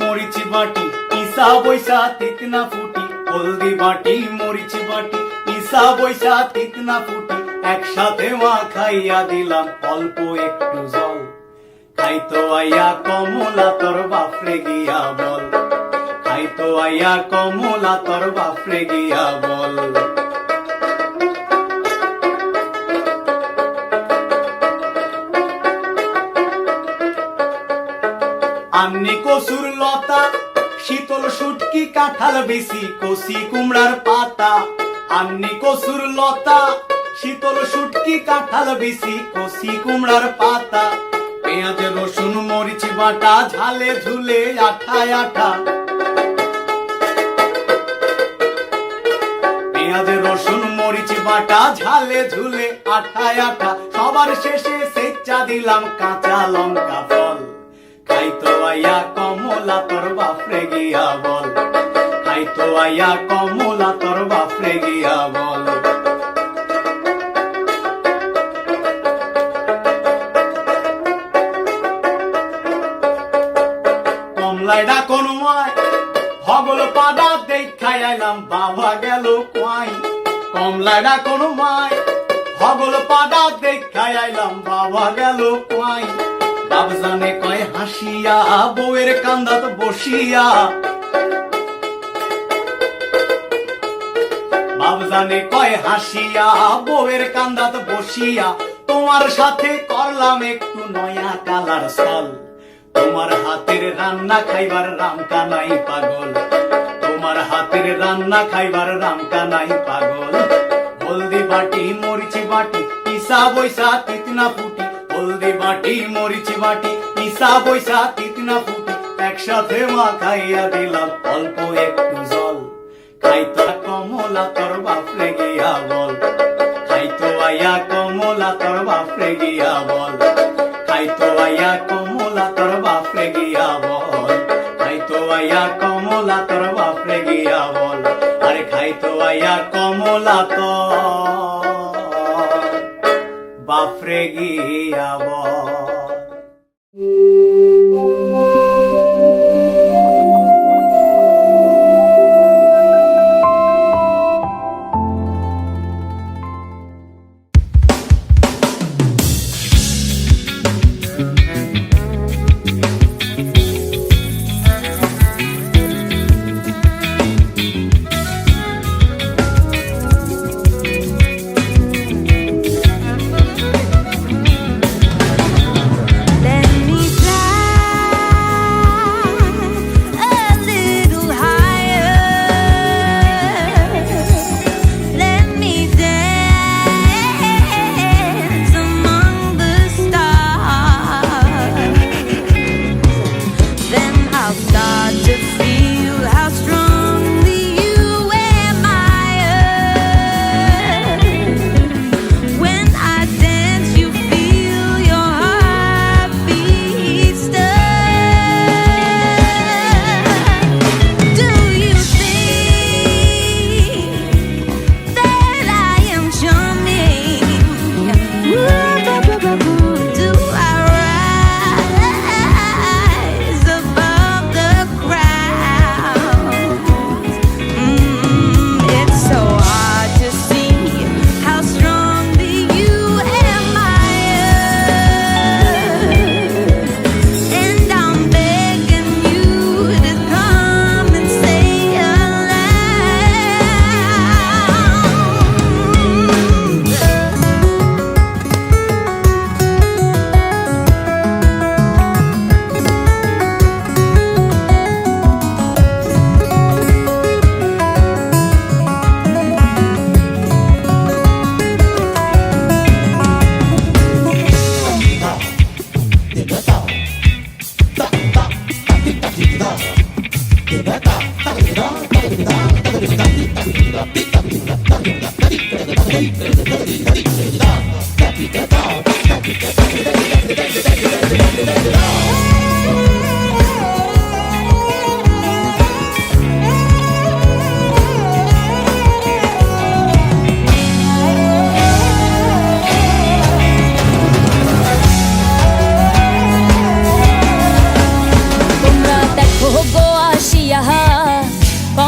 মরিচ বাটি ইসা বৈশা তিতনা ফুটি, হলদি বাটি মরিচ বাটি ইসা বৈশা তিতনা ফুটি, একসাথে মা খাইয়া দিলাম অল্প একটু জল। খাইতো আইয়া কমলা তোর বাপরে গিয়া বল, খাইতো আইয়া কমলা তোর বাপরে গিয়া বল। আন্নি কসুর লতা, শীতল শুটকি কাঁঠাল বেশি, কষি কুমড়ার পাতা। আন্নি কসুর লতা, শীতল শুটকি কাঁঠাল বেশি, কষি কুমড়ার পাতা। পেঁয়াজ রসুন মরিচ বাটা, ঝালে ঝুলে আঠা আঠা। পেঁয়াজ রসুন মরিচ বাটা, ঝালে ঝুলে আঠা আঠা। সবার শেষে সেচ্চা দিলাম কাঁচা লঙ্কা ফল। খাইতো আইয়া কমলা তোর বাপরে গিয়া বল, খাইতো আইয়া কমলা তোর বাপরে গিয়া বল। কমলাইডা কোন মায় হগল পাদা দেখাই আইলাম, বাবা গেল কোয়াই। কমলাইডা কোন মায় হগল পাদা দেখাই আইলাম, বাবা গেল কোয়াই। বাপ জানে কয় হাসিয়া, বউয়ের কান্দাত বসিয়া। বাপ জানে কয় হাসিয়া, বউয়ের কান্দাত বসিয়া। তোমার সাথে করলাম একটু নয়া কালার সল। তোমার হাতের রান্না খাইবার রামকা নাই পাগল, তোমার হাতের রান্না খাইবার রামকা নাই পাগল। হলদি বাটি মরিচ বাটি ইসা বৈশা তিতনা ফুটি, হলদি বাটি মরিচ বাটি ইসা বৈশা তিতনা ফুটি, একসাথে মা খাইয়া দিলাম অল্প একটু জল। খাইতো কমলা তোর বাপরে গিয়া বল, খাইতো আইয়া কমলা তোর বাপরে গিয়া বল। খাইতো আইয়া কমলা তোর বাপরে গিয়া বল, খাইতো আইয়া কমলা তোর বাপরে গিয়া বল। আরে খাইতো আইয়া কমলা তোর বাপরে গিয়া বল।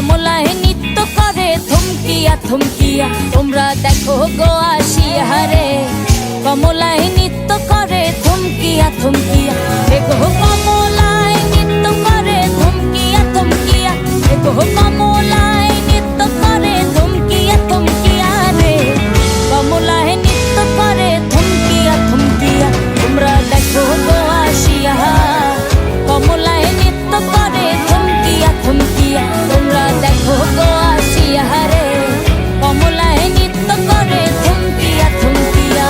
কমলায় নৃত্য করে থমকিয়া থমকিয়া, তোমরা দেখো গো আসিয়া রে। কমলায় নৃত্য করে থমকিয়া থমকিয়া, দেখো কমলায় নৃত্য করে থমকিয়া থমকিয়া, দেখো কমলায় নৃত্য করে থমকিয়া থমকিয়া রে। কমলায় নৃত্য করে থমকিয়া থমকিয়া, তোমরা দেখো গো আসিয়া। কমলায় নৃত্য করে থমকিয়া থমকিয়া, তোমরা দেখো গো আসিয়া রে। কমলায় নৃত্য করে থমকিয়া থমকিয়া।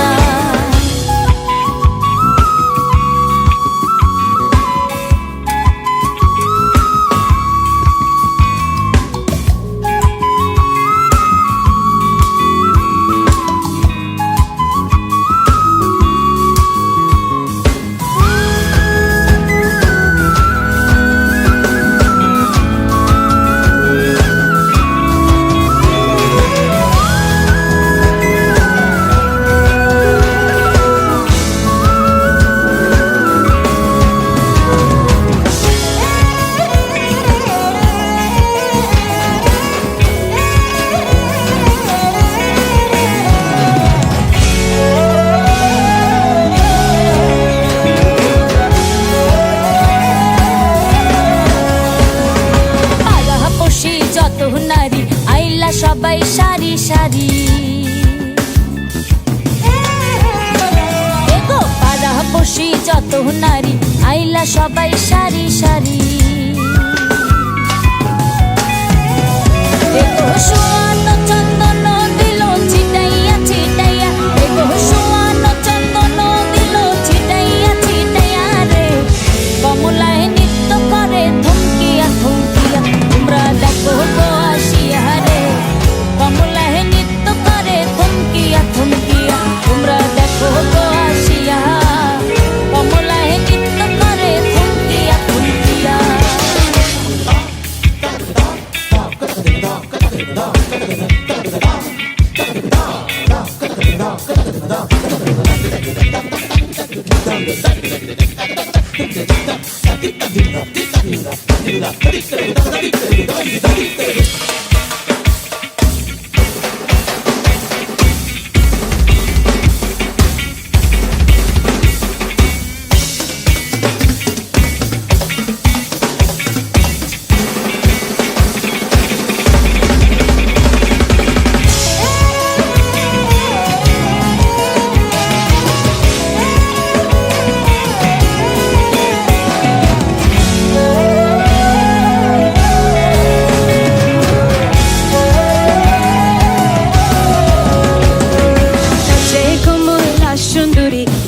সবাই সারি সারি, এগো পাড়া বসি যত নারী আইলা সবাই সারি সারি। এগো সোয়ানো চন্দন দিল ছিটাইয়া ছিটাইয়া, এগো সোয়ানো চন্দন দিল ছিটাইয়া ছিটাইয়া রে। কমলায় নৃত্য করে থমকিয়া থমকিয়া, তোমরা দেখো গো আসিয়া রে। কমলায় নৃত্য করে থমকিয়া থমকিয়া, তোমরা দেখো গো আসিয়া। কমলায় নৃত্য করে থমকিয়া থমকিয়া।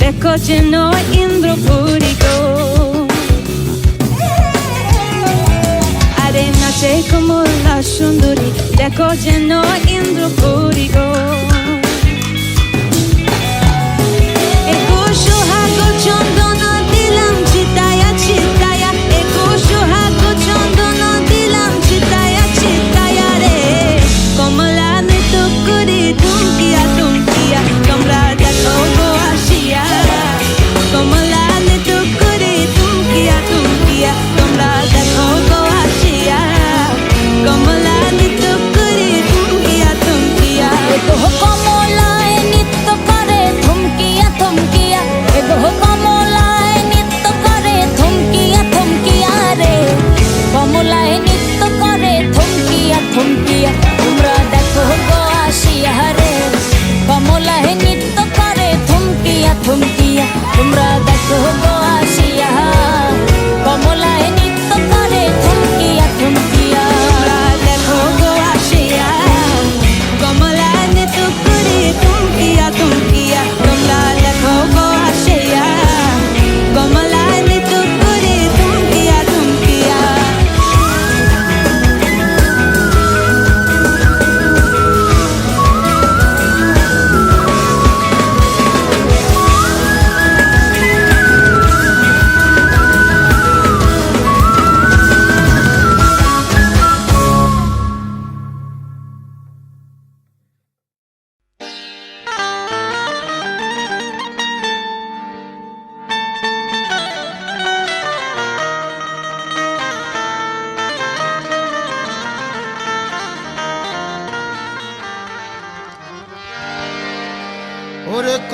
দেখো যেন ইন্দ্রপুরী গো, আরে নাচে কমলা সুন্দরী, দেখো যেন ইন্দ্রপুরী গো। এগো সোহাগ চন্দন দিলাম ছিটায়া ছিটায়া, এগো সোহাগ চন্দন দিলাম ছিটায়া ছিটায়া রে। কমলা নৃত্য করে থমকিয়া থমকিয়া, তোমরা দেখো গো আসিয়া। কমলা নৃত্য করে থমকিয়া থমকিয়া, তোমরা দেখো গো আসিয়া। কমলা নৃত্য করে থমকিয়া থমকিয়া, এগো কমলায় নৃত্য করে থমকিয়া থমকিয়া, এগো কমলায় নৃত্য করে থমকিয়া থমকিয়া রে। কমলায় নৃত্য করে থমকিয়া থমকিয়া, তোমরা দেখো গো আসিয়া রে। কমলায় নৃত্য করে থমকিয়া থমকিয়া, তোমরা দেখো গো আসিয়া। কমলায় নৃত্য করে থমকিয়া থমকিয়া, তোমরা দেখো গো আসিয়া। কমলা নৃত্য করে থমকিয়া থমকিয়া, তোমরা দেখো গো আসিয়া। কমলা নৃত্য করে থমকিয়া থমকিয়া।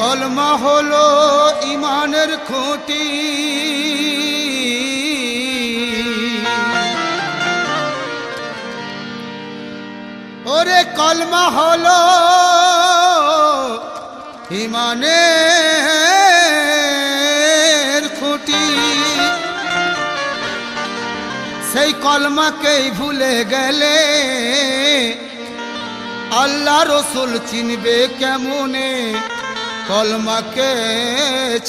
কলমা হলো ইমানের খুঁটি, ওরে কলমা হলো ইমানের খুঁটি। সেই কলমাকেই ভুলে গেলে আল্লাহ রসুল চিনবে কেমনে, কলমাকে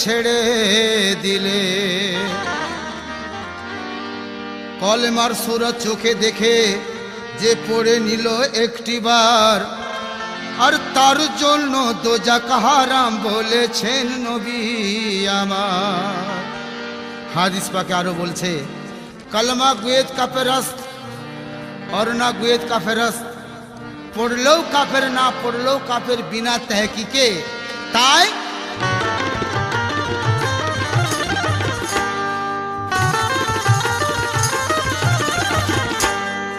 ছেড়ে দিলে। কলমার সূরত চোখে দেখে যে পড়ে নিল একটিবার, আর তার জন্য দোজাখ হারাম বলেছেন নবী আমার। হাদিস পাকে আরো বলছে, কলমা গুয়েত কাফেরস্ত और ना गुएत काफेरस्त, পড়লেও কাফের না পড়লেও কাফের বিনা তাহকিকে। তাই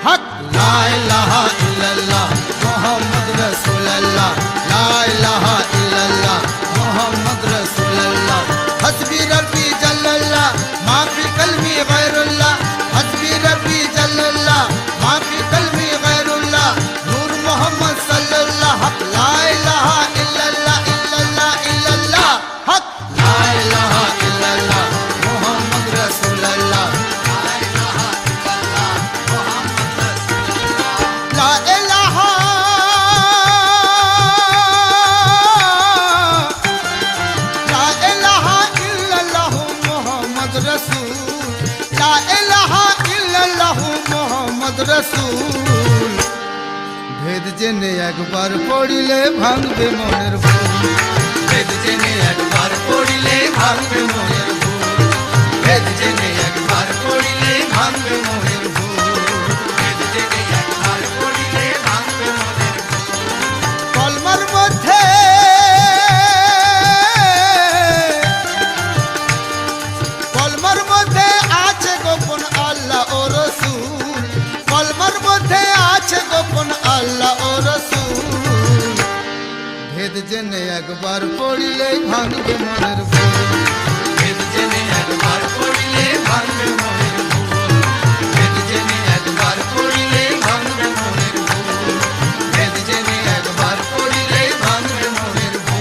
হক লা ইলাহা ইল্লাল্লাহ মুহাম্মদ রাসূলুল্লাহ, লা ইলাহা ইল্লাল্লাহ মুহাম্মদ রাসূলুল্লাহ, হাসবি রব্বি জাল্লাল্লাহ মা ফি কলবি গায়রুল্লাহ, হাসবি রব্বি জাল্লাল্লাহ মা ফি কলবি গায়রুল্লাহ, নূর মুহাম্মদ সাল্লাল্লাহ, হক লা ইলাহা ইল্লাল্লাহ ইল্লাল্লাহ ইল্লাল্লাহ, হক লা ইলাহা ইল্লাল্লাহ মুহাম্মদ রাসূলুল্লাহ, লা ইলাহা ইল্লাল্লাহ মুহাম্মদ রাসূলুল্লাহ, লা ইলাহা লা ইলাহা ইল্লাল্লাহ মুহাম্মদ রাসূল, লা ইলাহা ইল্লাল্লাহ মুহাম্মদ রাসূল। ভেদ জেনে একবার পড়িলে ভাঙবে মনের ভুল, ভেদ জেনে একবার পড়িলে ভাঙবে মনের ভুল, ভেদ জেনে একবার পড়িলে ভাঙবে মনের ভুল, ভেদ জেনে একবার পড়িলে ভাঙবে মনের ভুল। কলমার মধ্যে কলমার মধ্যে আছে গোপন আল্লাহ ও রসূল, কলমার মধ্যে আছে গোপন আল্লাহ ও রসূল। ভেদ জেনে একবার পড়িলে ভাঙবে মনের ভুল, ভেদ জেনে একবার পড়িলে ভাঙবে মনের ভুল, ভেদ জেনে একবার পড়িলে ভাঙবে মনের ভুল, ভেদ জেনে একবার পড়িলে ভাঙবে মনের ভুল।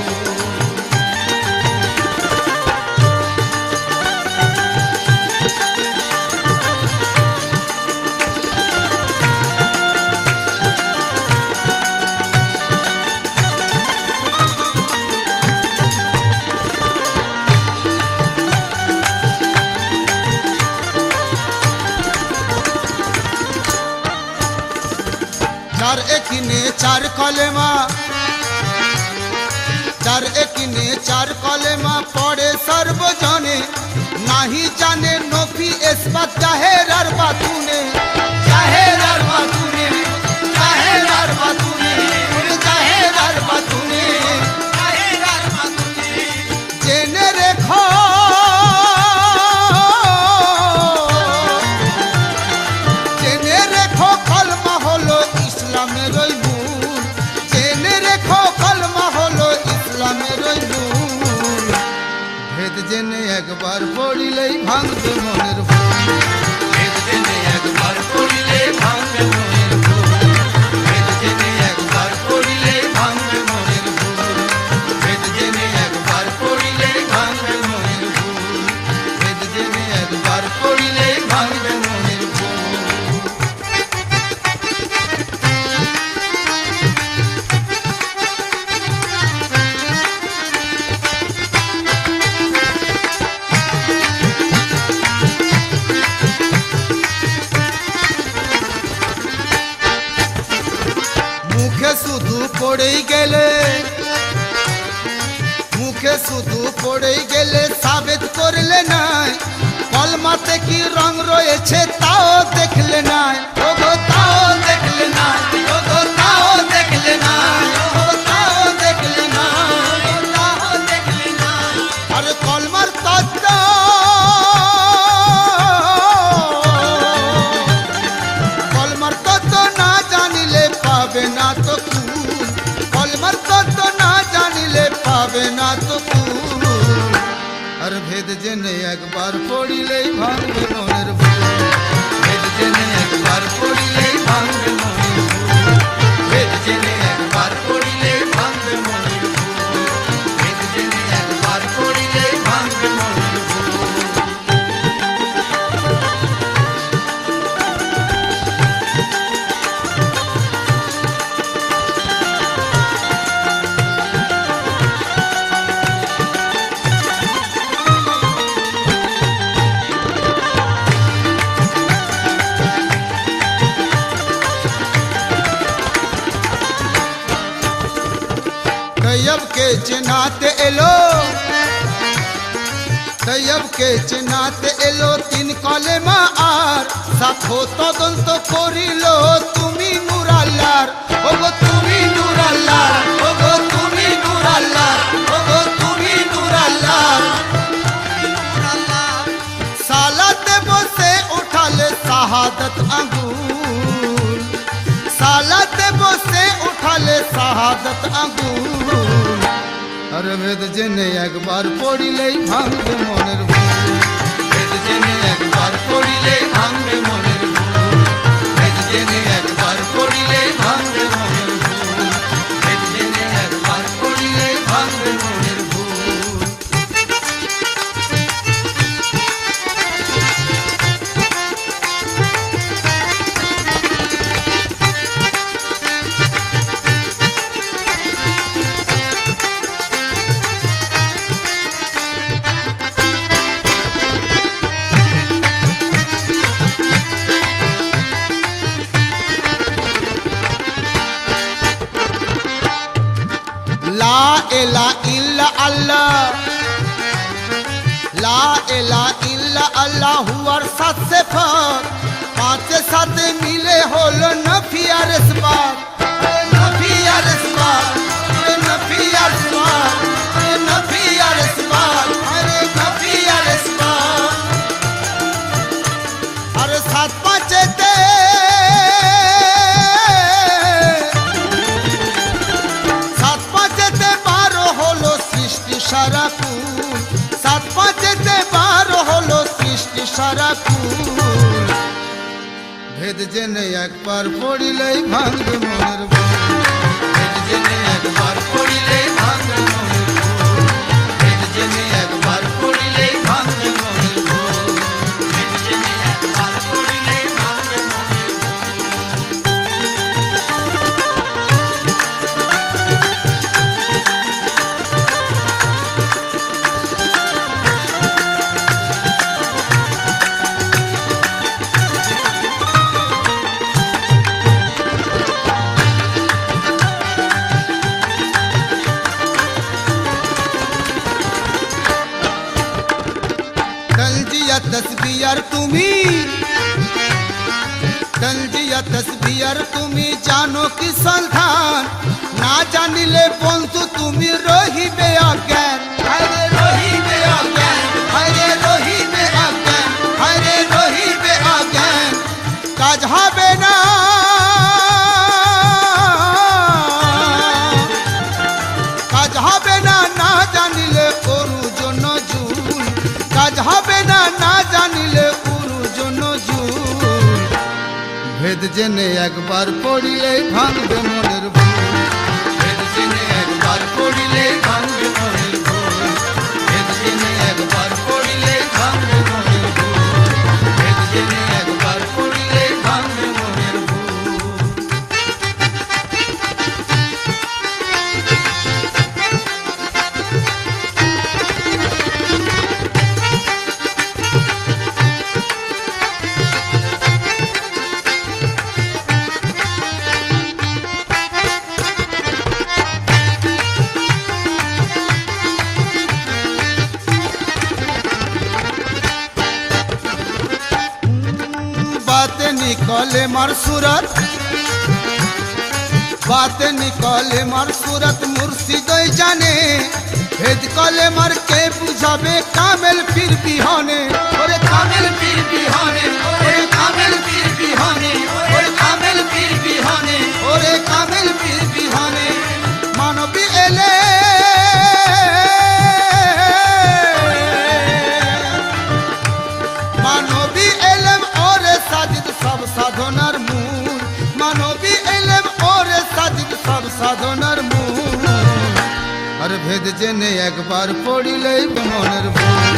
চার একিনে চার কলেমা, চার একিনে চার কলেমা পড়ে সর্বজনে, নাহি জানে নফি ইসবাত জাহের আর বাতুনে, জাহের আর বাতুনে, জাহের আর বাতুনে, জাহের আর বাতুনে, জাহের আর বাতুনে। জেনে রেখো জেনে রেখো কলমা হলো ইসলামের ওই মূল, জেনে রেখো কলমা হলো ইসলামের ওই মূল। ভেদ জেনে একবার পড়িলেই ভাঙবে মনের ভুল, ভেদ জেনে একবার পড়িলে ভাঙবে মনের ভুল, ভেদ জেনে একবার পড়িলে ভাঙবে মনের ভুল, ভেদ জেনে একবার পড়িলে ভাঙবে মনের ভুল, ভেদ জেনে একবার পড়িলে ভাঙবে মনের ভুল। মুখে শুধু পড়েই গেলে, মুখে শুধু পড়েই গেলে সাবেত করলে নাই, কলমাতে কি রং রয়েছে তাও দেখলে নাই, ওগো তাও দেখলে নাই, ওগো তাও দেখলে নাই, ওগো তাও দেখলে নাই, তাও দেখলে নাই। আর কলমার তত্ত্ব কলমার তত্ত্ব না জানিলে পাবে না তো কুল, কলমার তত্ত্ব না জানিলে পাবে না তো ভেদ জেনে একবার পড়িলেই ভাঙবে মনের ভুল, ভেদ জেনে একবার পড়িলেই ভাঙবে মনের ভুল, ভেদ জেনে একবার পড়িলেই ভাঙবে মনের ভুল, ভেদ জেনে একবার পড়িলেই ভাঙবে মনের ভুল। तैयब के चिन्हाते एलो, तैयब के चिन्हाते एलो तीन कलेमा আর সাথো তদন্ত করিল তুমি নূর আল্লাহর, ওগো তুমি নূর আল্লাহর, ওগো তুমি নূর আল্লাহর, ওগো তুমি নূর আল্লাহর। সালাতে বসে উঠালে শাহাদত আঙ্গুল, সালাতে বসে উঠালে শাহাদত আঙ্গুল। আরে ভেদ জেনে একবার পড়িলেই ভাঙবে মনের ভুল, ভেদ জেনে একবার পড়িলেই ভাঙবে মনের ভুল, ভেদ জেনে একবার পড়িলেই ভাঙবে মনের ভুল, ভেদ জেনে একবার পড়িলেই ভাঙবে মনের ভুল। লা ইলা ইল্লা আল্লাহ, লা ইলা ইল্লা আল্লাহ হুয়ার সাত সিফাত, পাঁচে সাথে মিলে হলো নফি আর ইসবাত, নফি আর ইসবাত, নফি আর ইসবাত, নফি আর ইসবাত, আরে নফি আর ইসবাত। আরে সাত পাঁচেতে সারা কুল, সাত পাঁচেতে 12 হলো সৃষ্টি সারা কুল। ভেদ জেনে একবার পড়িলেই ভাঙবে মনের ভুল, ভেদ জেনে একবার পড়িলেই ভাঙবে মনের ভুল, ভেদ জেনে একবার পড়িলেই ভাঙবে মনের ভুল, ভেদ জেনে একবার পড়িলেই ভাঙবে মনের ভুল। তলজিয়া তসবিয়ার তুমি, তলজিয়া তসবিয়ার তুমি জানো কি সন্ধান, না জানিলে বন্ধু তুমি রহিবে অজ্ঞান, আরে রহিবে অজ্ঞান, আরে রহিবে অজ্ঞান, আরে রহিবে অজ্ঞান। কাজ হবে না, কাজ হবে না না জানিলে অরুজ নজুল, কাজ হবে না না জানিলে অরুজ নজুল। ভেদ জেনে একবার পড়িলেই ভাঙবে মনের ভুল, ভেদ জেনে একবার পড়িলেই ভাঙবে মনের ভুল, ভেদ জেনে একবার পড়িলেই ভাঙবে মনের ভুল, ভেদ জেনে একবার পড়িলেই ভাঙবে মনের ভুল। बातें निकले मार सूरत, बातें निकले मार सूरत मुर्शिद जाने, भेद कले मार के बुझाबे कामेल पीर बिहाने, ओरे कामेल पीर बिहाने, ओरे कामेल पीर बिहाने, ओरे कामेल पीर बिहाने, ओरे कामेल पीर बिहाने। मानवी एले সাধনার মূল, মানবী এলেম ওরে সাজিদ সব সাধনার মূল। আর ভেদ জেনে একবার পড়িলেই মনের ভুল,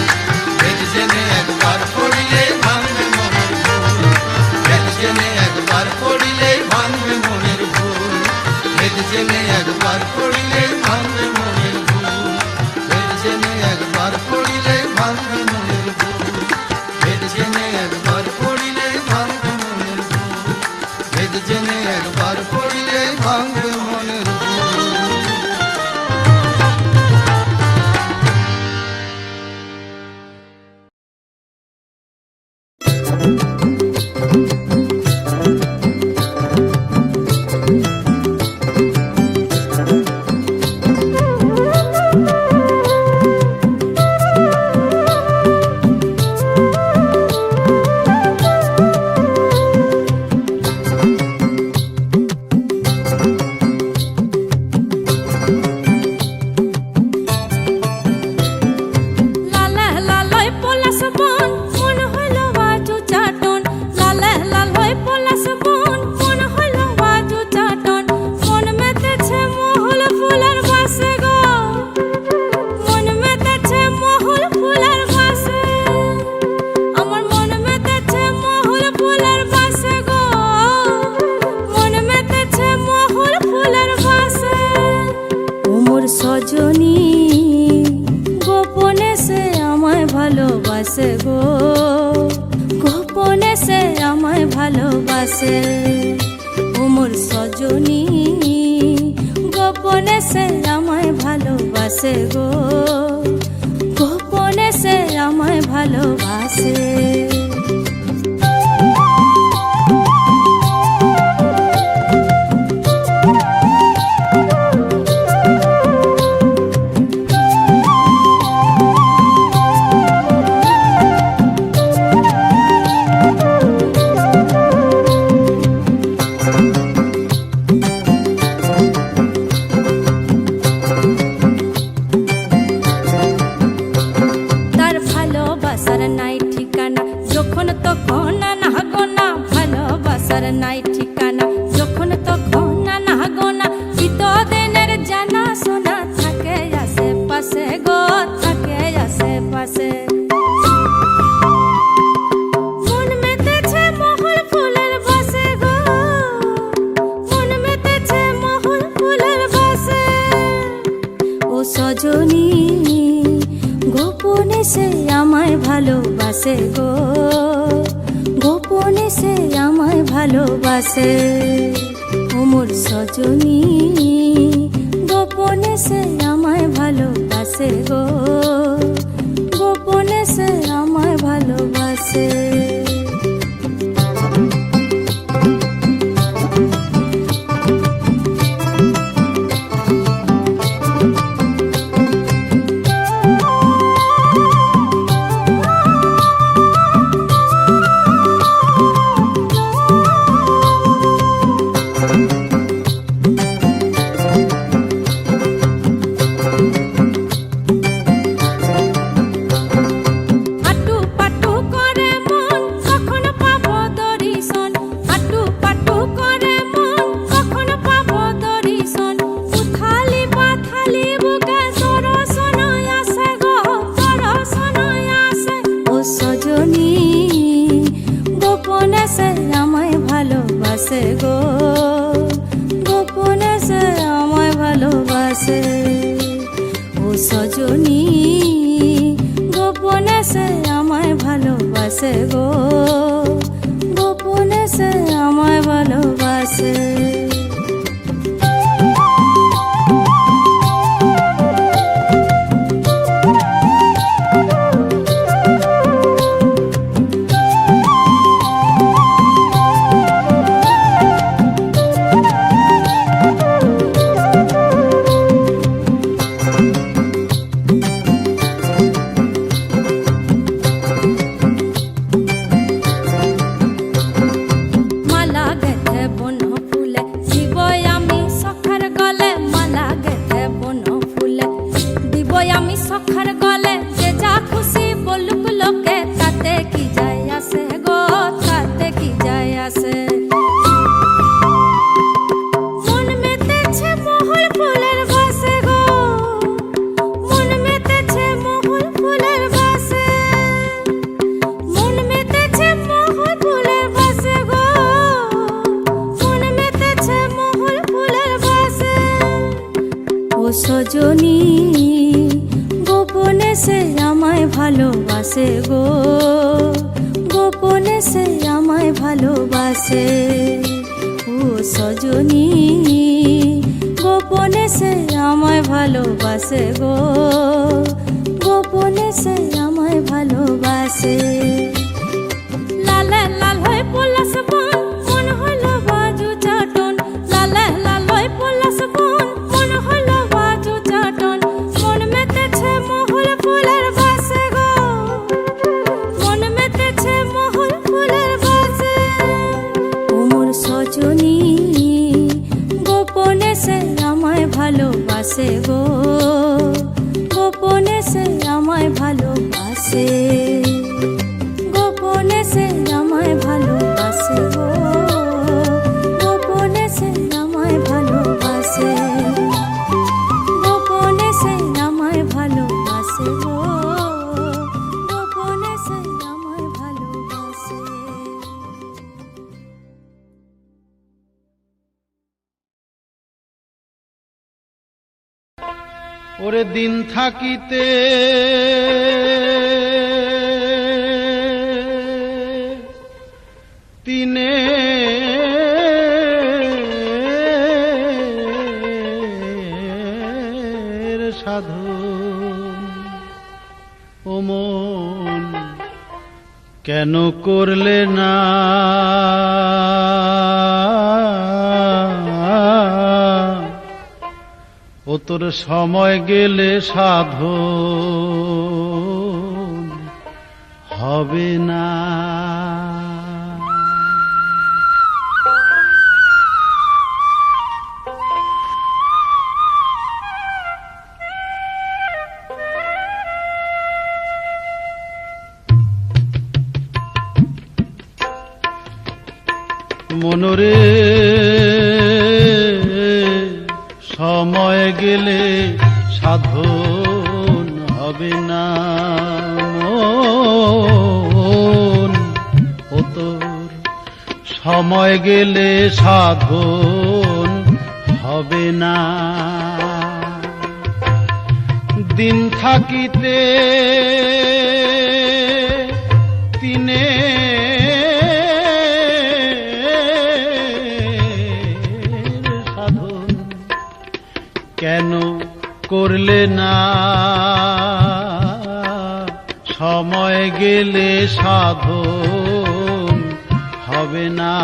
ভেদ জেনে একবার পড়িলেই ভাঙবে মনের ভুল, ভেদ জেনে একবার পড়িলেই ভাঙবে মনের ভুল, ভেদ জেনে একবার পড়িলেই ভাঙবে মনের ভুল, ভেদ জেনে একবার পড়িলেই ভাঙবে মনের ভুল, ভেদ জেনে একবার পড়িলেই ভাঙবে মনের ভুল, ভেদ জেনে একবার পড়িলেই ভাঙবে মনের ভুল। সজনী গোপনে সে আমায় ভালোবাসে গো, গোপনে সে আমায় ভালোবাসে। ও মোর সজনী গোপনে সে আমায় ভালোবাসে গো, গোপনে সে আমায় ভালোবাসে। নাই ঠিকানা যখন তখন না গোনা, ভালোবাসার নাই ঠিকানা যখন তখন না গোনা, চিতদিনের জানা শোনা থাকে আশেপাশে গো, থাকে আশেপাশে। মন মেতেছে মহল ফুলের বাসে গো, মন মেতেছে মহল ফুলের বাসে। ও সজনী গোপনে সে আমায় ভালোবাসে গো, গোপনে সে আমায় ভালোবাসে। ও মোর সজনী গোপনে সে আমায় ভালোবাসে গো, গোপনে সে আমায় ভালোবাসে। ভালোবাসে গো, গোপনে সে আমায় ভালোবাসে। ও সজনী গোপনে সে আমায় ভালোবাসে গো, গোপনে সে আমায় ভালোবাসে। মালা গেথে বন ফুলে সজনী গোপনে সে আমায় ভালোবাসে গো, গোপনে সে আমায় ভালোবাসে। ও সজনী গোপনে সে আমায় ভালোবাসে গো, গোপনে সে আমায় ভালোবাসে। লালে লাল হয়ে পলাশ বন, মন হলো বাজু চাটন। লালে লাল হয়ে পলাশ বন, মন হলো বাজু চাটন। মন মেতেছে মহুল ফুলের বাসে গো, মন মেতেছে মহুল ফুলের বাসে। ওমর সজনী গোপনে সে আমায় ভালোবাসে গো, গোপনে সে আমায় ভালোবাসে, গোপনে সে আমায় ভালোবাসে গো, গোপনে সে আমায় ভালোবাসে, গোপনে সে আমায় ভালোবাসে গো, গোপনে সে আমায় ভালোবাসে। ওরে দিন থাকিতে তিনে সাধন, ও মন কেন করলে না ও তোর সময় গেলে সাধন হবে না। মনরে সময় গেলে সাধন হবে না, মন ও তোর সময় গেলে সাধন হবে না। দিন থাকিতে তিনে কেন করলে না, সময় গেলে সাধন হবে না,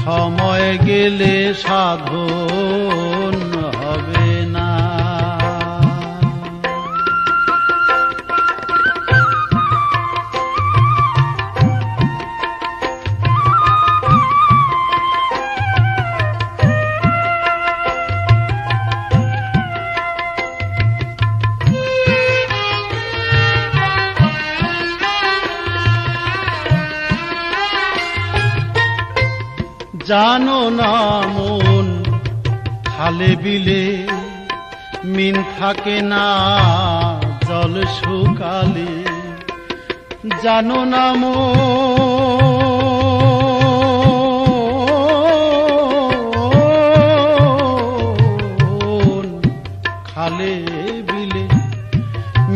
সময় গেলে সাধন হবে না। জানো না মন খালে বিলে মিন থাকে না জল শুকালে, জানো না মন খালে বিলে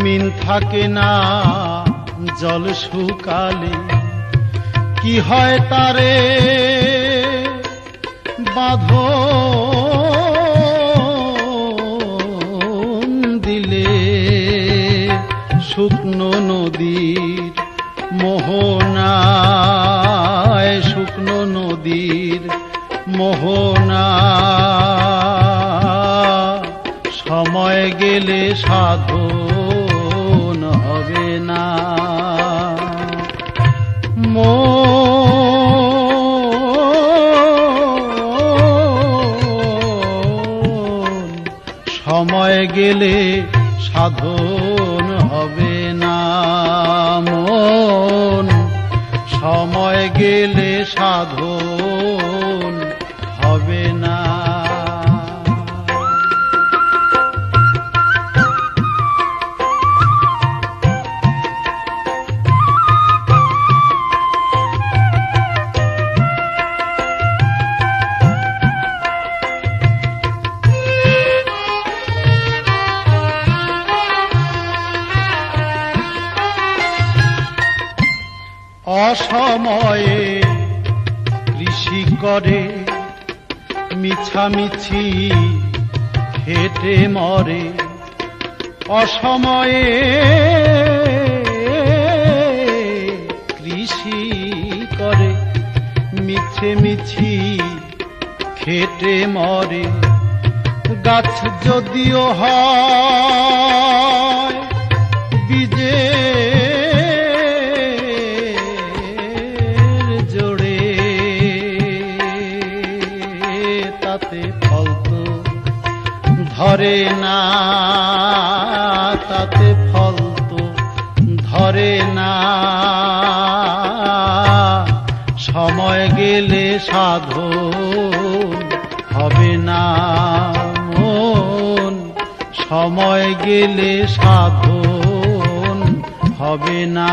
মিন থাকে না জল শুকালে, কি হয় তারে বাঁধন দিলে, শুকনো নদীর মোহনায়, শুকনো নদীর মোহনা, সময় গেলে সাধন হবে না। সময় গেলে সাধন হবে না, মন সময় গেলে সাধন হবে না। অসময়ে কৃষি করে মিছামিছি খেটে মরে অসময়ে কৃষি করে মিছে মিছি খেটে মরে গাছ যদিও হয় বীজে জোড়ে তাতে ফল তো ধরে না তাতে ফল তো ধরে না সময় গেলে সাধন হবে না মন সময় গেলে সাধন হবে না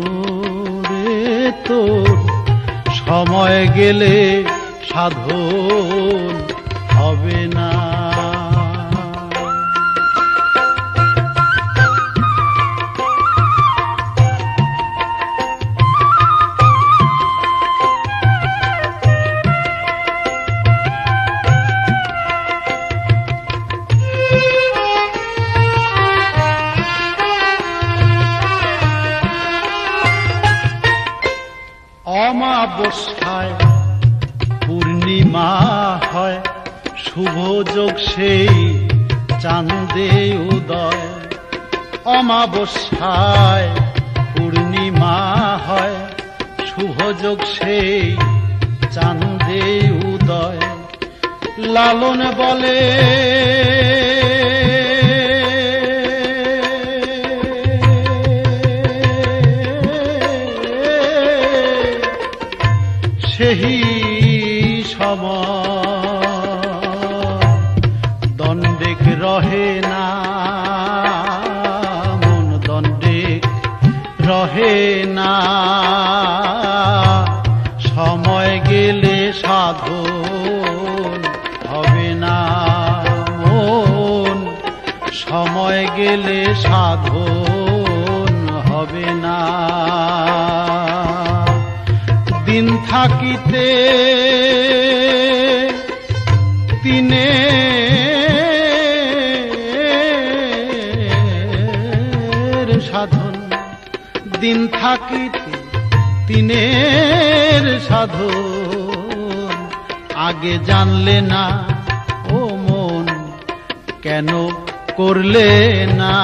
মনরে তোর সময় গেলে সাধন হবে না। অমাবস্যায় পূর্ণিমা হয় শুভ যোগ সেই চাঁদে উদয় অমাবস্যায় পূর্ণিমা হয় শুভ যোগ সেই চাঁদে উদয় লালন বলে সেই সময় দণ্ডেক রহে না মন দণ্ডেক রহে না সময় গেলে সাধন হবে না মন সময় গেলে সাধন হবে না দিন থাকিতে তিনের সাধন দিন থাকিতে তিনের সাধন আগে জানলে না ও মন কেন করলে না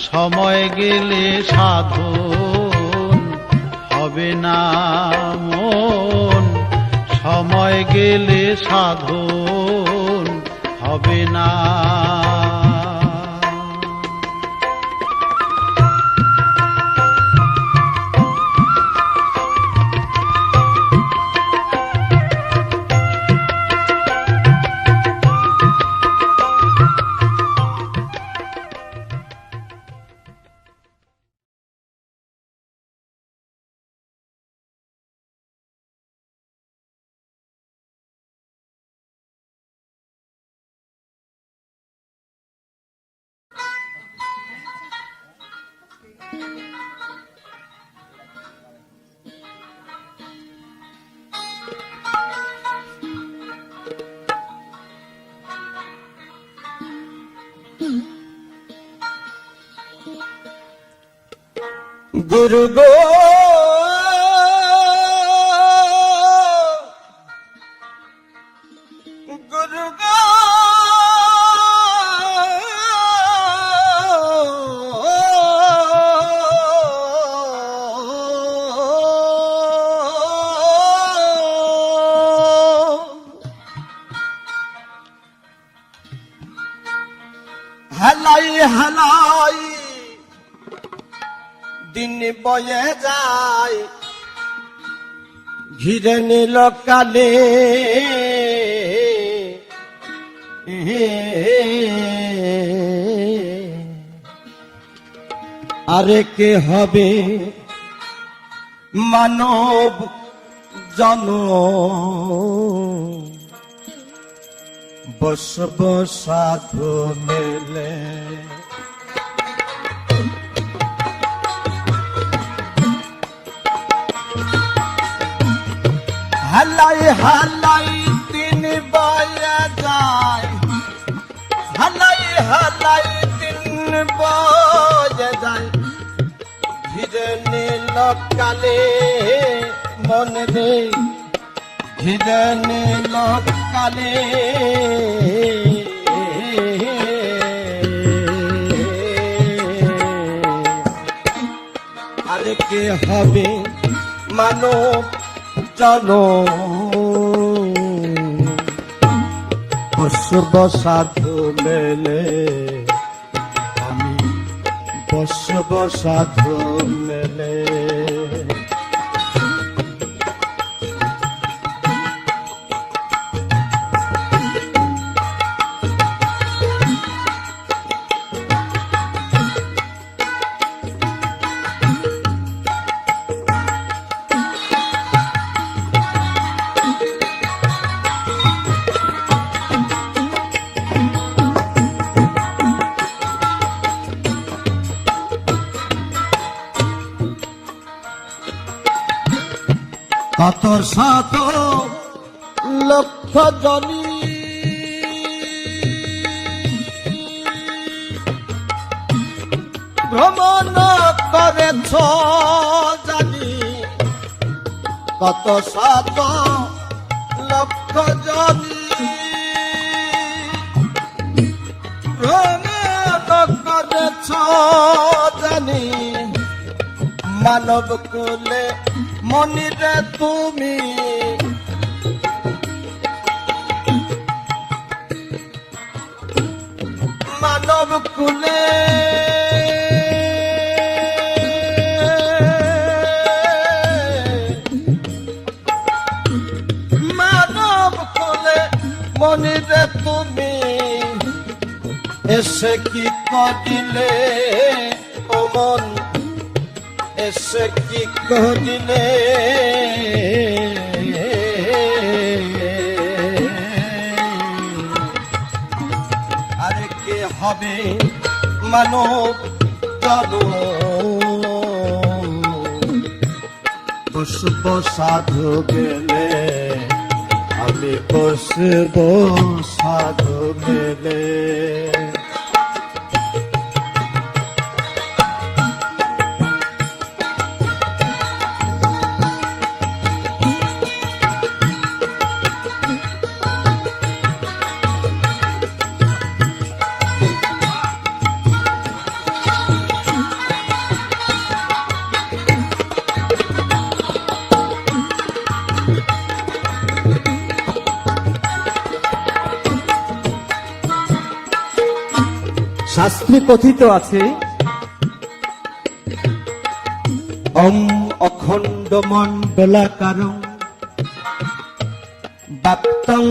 সময় গেলে সাধন হবে না মন সময় গেলে সাধন হবে না। গুরু গো গুরু গো হেলাই হেলাই দিন বয়ে যায় ঘিরে নিল কালে আরে কে হবে মানব জনম বসব সাধু মেলে। হালাই হালাই দিন বয়ে যায়, হালাই হালাই দিন বয়ে যায়, ধীরে নীল কালে মনে রে, ধীরে নীল কালে আরে কে হবে মানব জন, বসব সাধু মেলে, আমি বসব সাধু মেলে। কত শত লক্ষ জনী ভ্রমণ করেছ জানি, কত শত লক্ষ জনী ভ্রমণ করেছ জানি, মানব কুলে মনিরে তুমি মানব কুলে মানব কুলে মনিরে তুমি এসে কি করিলে ও মন, এসে কি করিলে আরে কে হবে মানব জন, বসব সাধু গেলে, আমি বসব সাধু গেলে। শাস্ত্রে কথিত আছে, ওম অখণ্ড মণ্ডলাকারং ব্যাপ্তং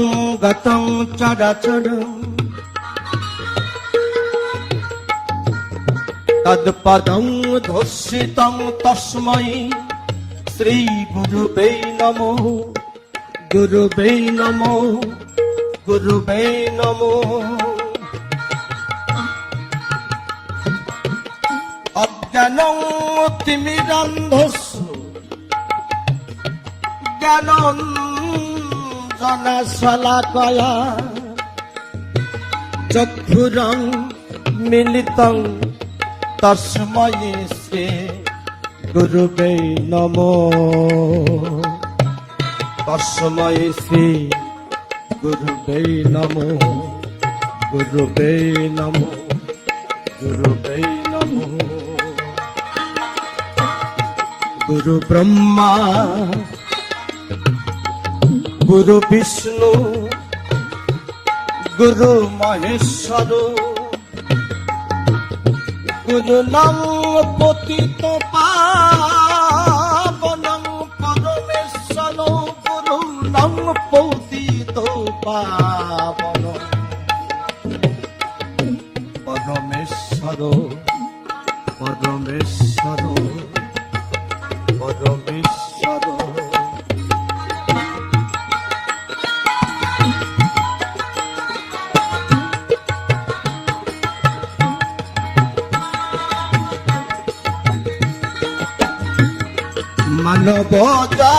গতং চরাচরং তৎপদং ধর্ষিতং তস্मै শ্রী গুরুবে নমো, গুরুবে নমো, গুরুবে নমো। অজ্ঞানং তিমিরান্ধস্য জ্ঞানঞ্জনশলাকয়া চক্ষুরং মিলিতং তস্मै শ্রী গুরুবে নমো, তস্मै শ্রী গুরুবে নমো, গুরুবে নমো, গুরুবে নমো। গুরু ব্রহ্মা গুরু বিষ্ণু গুরু মহেশ্বর, গুরু নং পতিত পাবনং পরমেশ্বর, গুরু নং পতিত পাবন পরমেশ্বর, পরমেশ্বর, পরমেশ্বর। নবজা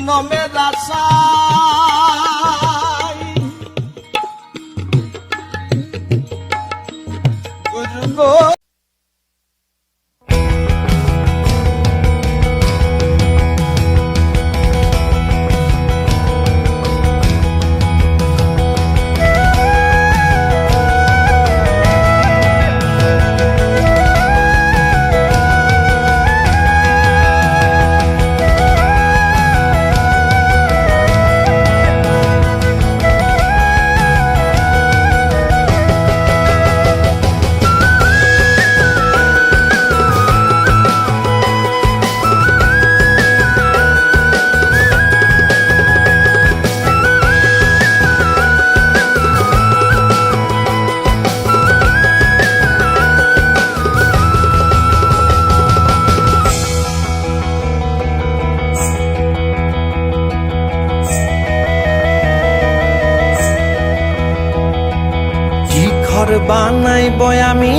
নমের আশায় করব বানাইব আমি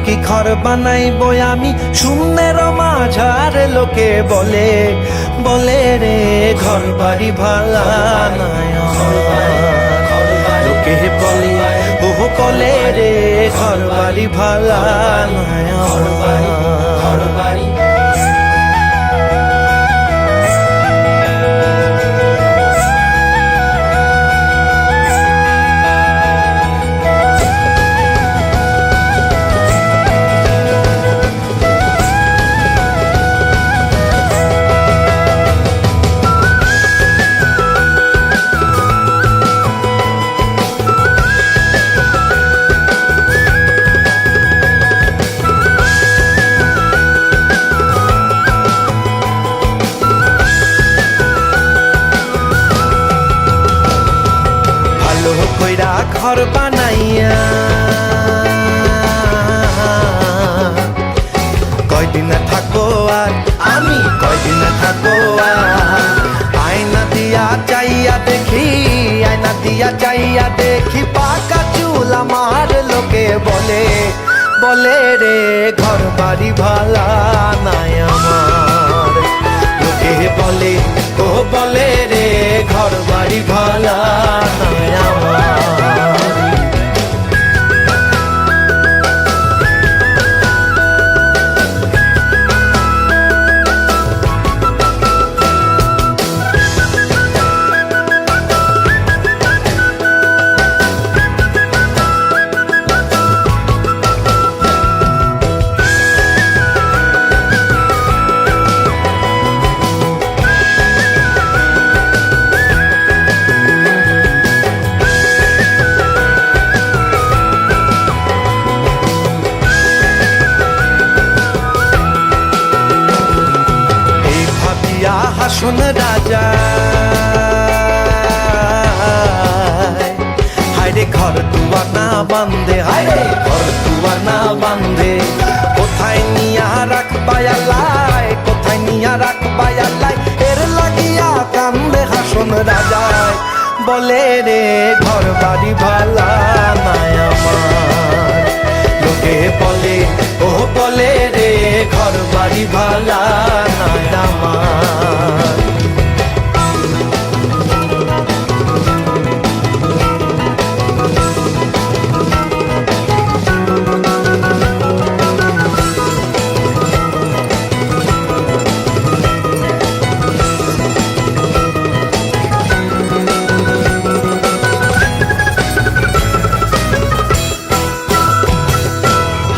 কি ঘর বানাইব আমি শূন্যের মাঝার লোকে বলে বলে রে ঘর বাড়ি ভালা নাই লোকে বলে ও বলে রে ঘর বাড়ি ভালা নাই ঘর বাড়ি ঘর বানাইয়া কয়দিন থাকো আর আমি কয়দিন থাকো আর আয়না দিয়া চাইয়া দেখি আয়না দিয়া চাইয়া দেখি পাকা চুল আমার লোকে বলে বলে রে ঘর বাড়ি ভালা নাই আমার লোকে বলে ও বলে রে ঘর বাড়ি ভালা নাই আমার হাসন রাজা হায়রে ঘর দুয়ার না বান্ধে হায়রে ঘর দুয়ার না বান্ধে কোথায় নিয়া রাখবাই আল্লাহ কোথায় নিয়া রাখবাই আল্লাহ এর লাগিয়া কান্দে হাসন রাজা বলে রে ঘর বাড়ি ভালা নাই আমার লোকে বলে ও বলে রে ঘর বাড়ি ভালা নাই আমার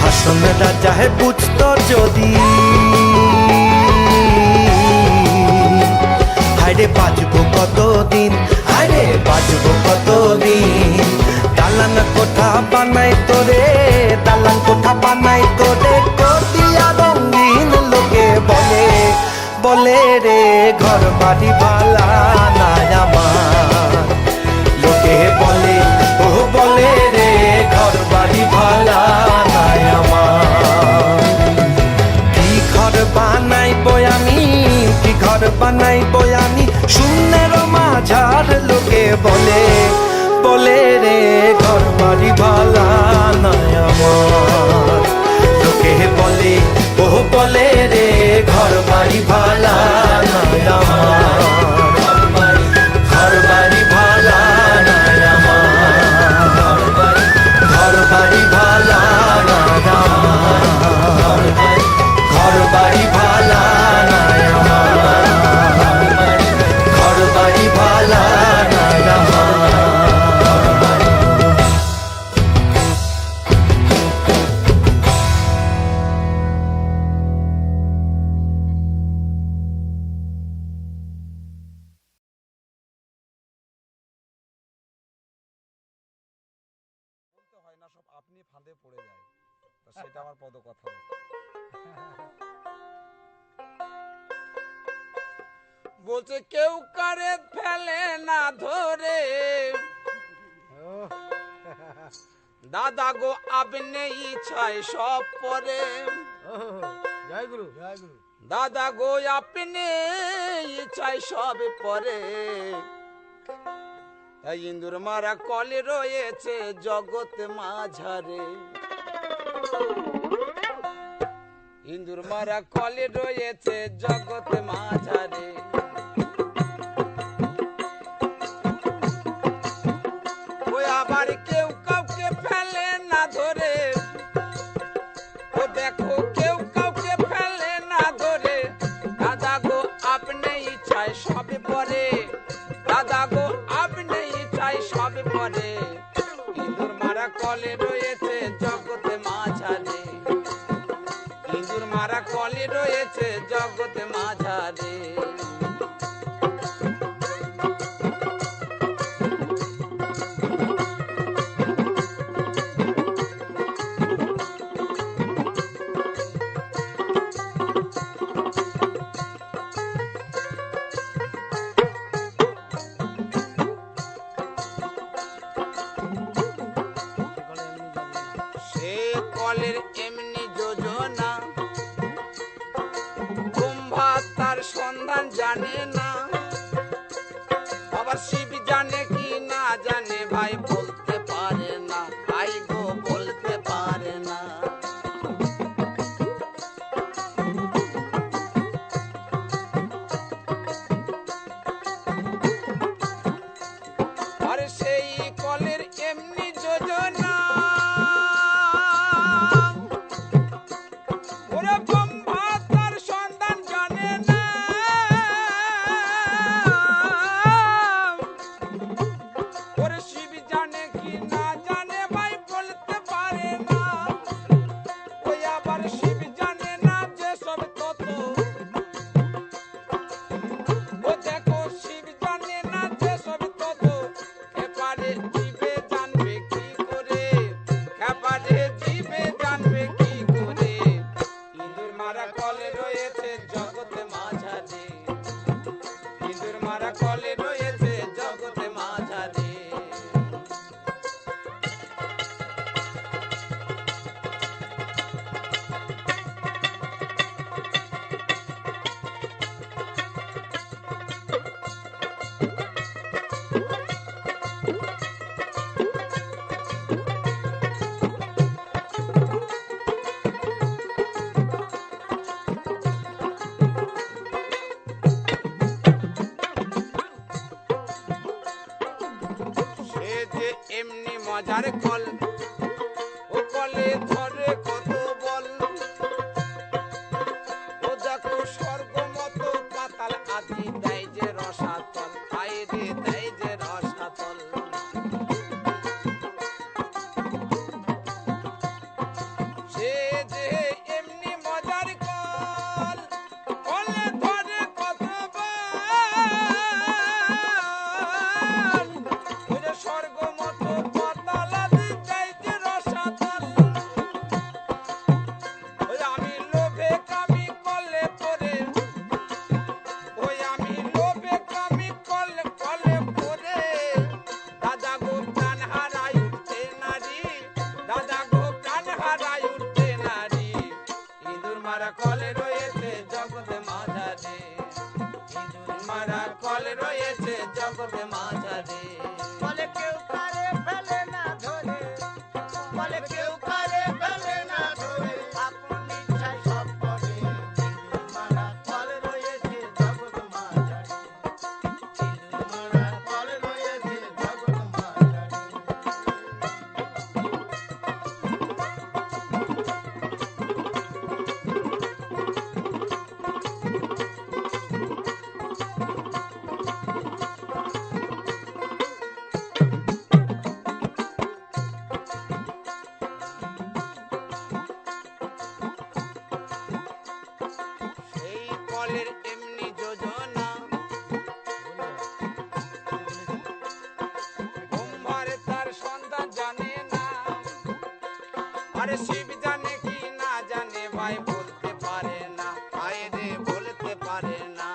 হাসনটা চাহে বুঝতো যদি হায়রে বাঁচবো কতদিন হায়রে বাঁচবো কতদিন দালান কোঠা বানাই তোরে দালান কোঠা বানাই তোরে কতিয়া রঙিন লোকে বলে বলে রে ঘর বাড়ি ভালা নাই আমার লোকে বলে ও বলে রে ঘর বাড়ি ভালা নাই আমার কি ঘর বানাইব আমি কি ঘর বানাইব আমি শূন্যের মাঝার লোকে বলে বলে রে ঘর বাড়ি ভালা নাই আমার লোকে বলে ও বলে রে ঘর বাড়ি ভালা নিয়ে ফাঁদে পড়ে যায়, তা সেটা আমার পদকথা। বলছে কেউ কারে ফেলে না ধরে, দাদা গো আপনি ইচ্ছায় সব পরে। জয় গুরু, জয় গুরু। দাদা গো আপনি ইচ্ছায় সব পরে। তাই ইন্দুর মারা কলে রয়েছে জগৎ মাঝারে, ইন্দুর মারা কলে রয়েছে জগৎ মাঝারে। ওই আবার কেউ কাউকে ফেলে না ধরে, ও দেখো কেউ কাউকে ফেলে না ধরে। দাদা গো আপনি ইচ্ছায় সব পরে, দাদা গো আপনি ইচ্ছায় সব পরে। ইন্দুর মারা কলে রয়েছে জগৎ মাঝারে, ইন্দুর মারা কলে রয়েছে জগৎ মাঝারে। সে কলের এমনি যোজনা, কুম্ভা তার সন্ধান জানে না। আবার শিব জানে কি না জানে ভাই বলতে পারে না, ভাই গো বলতে পারে না। আর সেই কলের এমনি যোজনা, ওরে ব্রহ্মা তার সন্ধান জানে না। ওরে শিব জানে কি না জানে ভাই বলতে পারে না। ওই আবার শিব জানে না যে সব তত্ত্ব, ও দেখো শিব জানে না যে সব তত্ত্ব। এবারে জীবে জানবে কি করে, এবারে জীবে জানবে কি করে। ইন্দুর মারা কলে রয়েছে জগৎ মাঝারে, ইন্দুর মারা কলে রয়েছে জগৎ মাঝারে। সে যে এমনি মজার কল, ও কলে ধরে কত বল। ও দেখো স্বর্গ মতো পাতাল আদি দেয় যে রসাতল, আইরে দেয় যে রসাতল। সে যে এমনি মজার কল, কলে ধরে কত বল। ওরে স্বর্গ মতো পাতাল আদি দেয় যে রসাতল। ওই আমি লোভে কামি করলে পরে, ওই আমি লোভে কামি করলে করলে পরে। দাদা গো প্রাণ হারাই উঠতে নারী, দাদা গো প্রাণ হারাই উঠতে নারী। ইঁদুর মারা কলে রয়েছে জগৎ মাঝারে, ইঁদুর মারা কলে রয়েছে জগৎ মাঝারে। বলে কেউ কারে ফেলে না ধরে, বলে কেউ কারে ফেলে না ধরে। আপনি ইচ্ছায় সব করে, ইঁদুর মারা কলে রয়েছে জগৎ মাঝারে, ইঁদুর মারা কলে রয়েছে জগৎ মাঝারে। আরে শিব জানে কি না জানে ভাই বলতে পারে না, ভাই রে বলতে পারে না।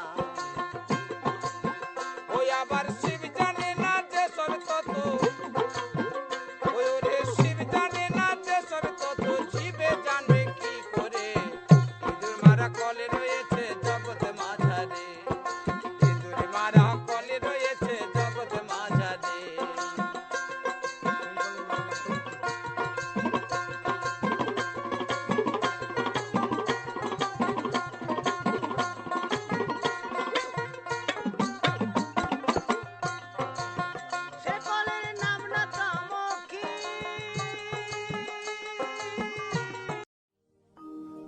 ওই আবার শিব জানে না যে সব তত, ওই রে শিব জানে না যে সব তত, জীবে জানবে কি করে। ইঁদুর মারা কলে রয়েছে জগৎ মাঝারে, ইঁদুর মারা কলে রয়েছে জগৎ মাঝারে। সে কলের নাম না তামকি।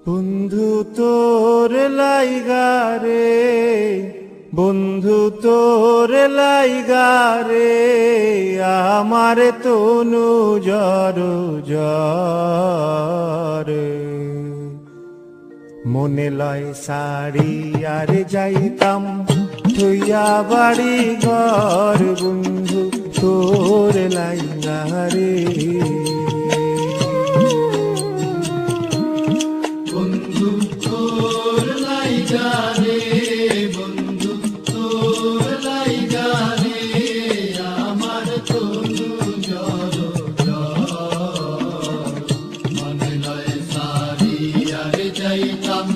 বন্ধু তোর লাইগারে, বন্ধু তোর লাইগারে, আমার তনু জর জরে। মনে লয় সারি আর যাইতাম থইয়া বাড়ি ঘর, বন্ধু তোর লাইগারে। বন্ধু তোর লাইগারে, বন্ধু তোর লাইগারে, আমার তনু জর জর। মনে লয় সারি আর যাইতাম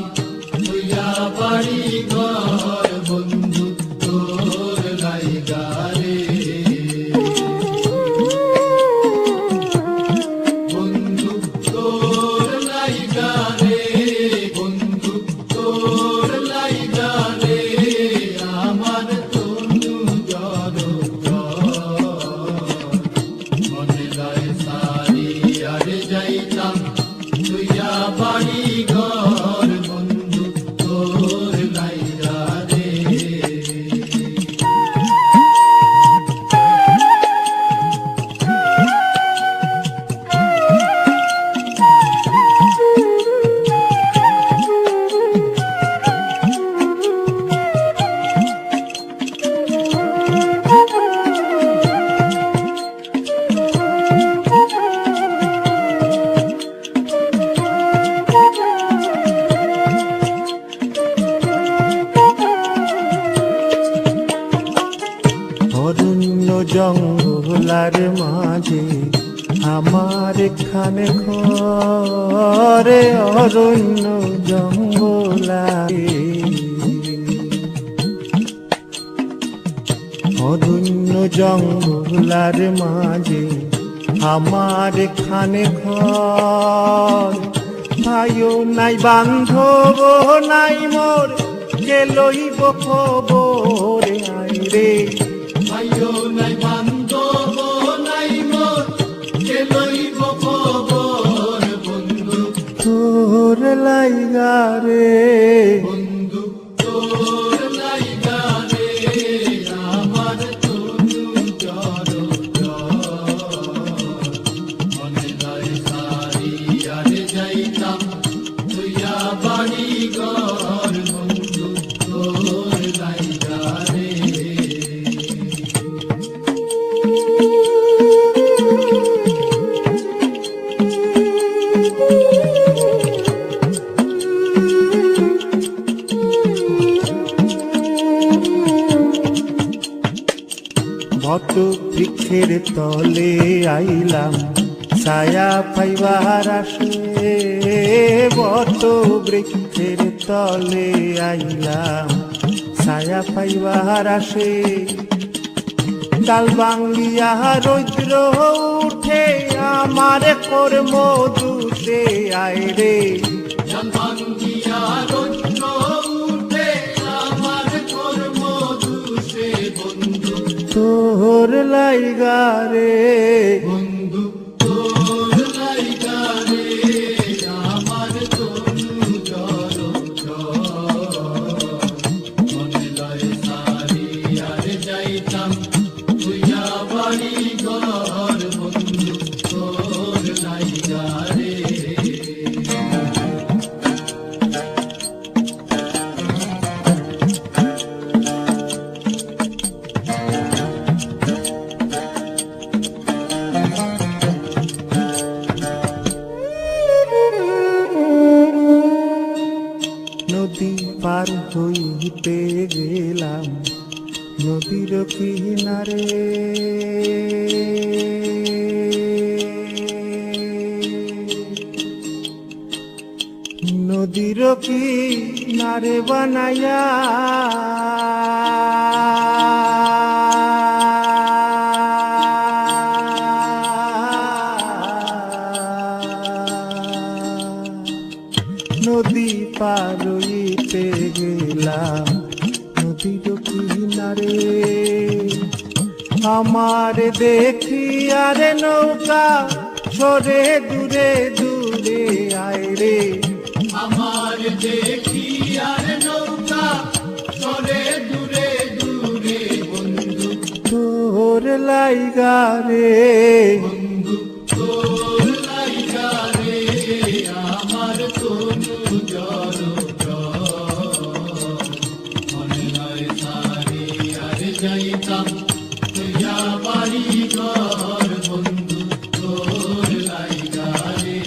তুইয়া বাড়ি ঘর, বন্ধু তোর লাইগারে। বন্ধু তোর লাইগারে, বন্ধু তোর লাইগারে, আমার তনু জর জর। মনে লয় সারি আর যাইতাম তুইয়া বাড়ি ঘর, বন্ধু তোর লাইগারে। অরণ্য জঙ্গলার মাঝে আমার এখানে ঘরে, অরণ্য জঙ্গলারে, অরণ্য জঙ্গলার মাঝে আমার এখানে ঘর। ভাইও নাই বান্ধব নাই মোর, কে লইব খবর আই রে। ভাইও নাই বান্ধব নাই মোর, কে লইব খবর, বন্ধু তোর লাইগারে। বন্ধু তোর লাইগারে, আমার তনু জর জর। মনে লয় সারি আর যাইতাম তুইয়া বাড়ি ঘর, বন্ধু তোর লাইগারে। বট বৃক্ষের তলে আইলাম ছায়া পাইবার আসে, বট বৃক্ষের তলে আইলাম ছায়া পাইবার আসে। ডাল ভাঙ্গিয়া রৌদ্র উঠে আমার কর্ম দুষে আয় রে। ডাল ভাঙ্গিয়া রৌদ্র উঠে আমার কর্ম দুষে, বন্ধু তোর লাইগারে। বন্ধু তোর লাইগারে, আমার তনু জর জর। মনে লয় সারি আর যাইতাম তুইয়া বাড়ি ঘর, বন্ধু তোর লাইগারে। নদীর কিনারে নদীর কিনারে বানায়া নদী পার হইতে গেলাম নদীর কিনারে আমার দেখি আরে নৌকা সরে দূরে দূরে আয় রে আমার দেখি আর নৌকা সরে দূরে দূরে বন্ধু তোর লাইগা রে বন্ধু তোর লাইগা রে আমার তনু জড় মনে হয় সারি আর যাইতাম তুইয়া বাড়ি ঘর বন্ধু তোর লাইগা রে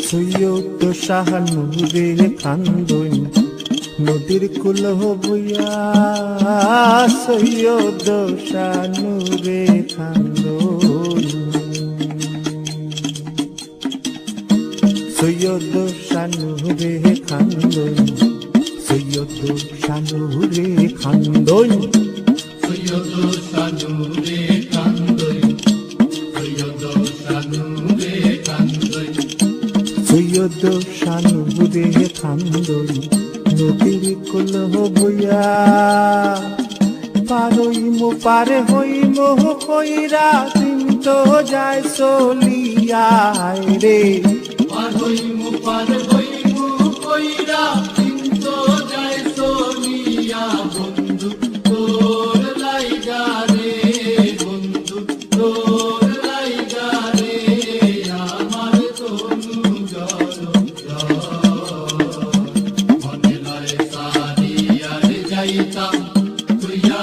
সৈয়দ শাহানুরে খান্দন নদীর কুল বইয়া সৈয়দ শাহানুরে খান্দন সৈয়দ শাহানুরে খান্দন সৈয়দ শাহানুরে খান্দন সৈয়দ সানুরে কান্দই সৈয়দ সানুরে কান্দই সৈয়দ শানুরে খান্দন নদীর কুল বইয়া পারইম পারে হইম কইরা দিন তো যায় চলিয়া রে পার হইমু কইরা কিন্তু যায় সোনিয়া বন্ধু তোর লাইগা রে বন্ধু তোর লাইগা রে আমার তনু জড় মনে হয় সারি আর যাইতাম তুইয়া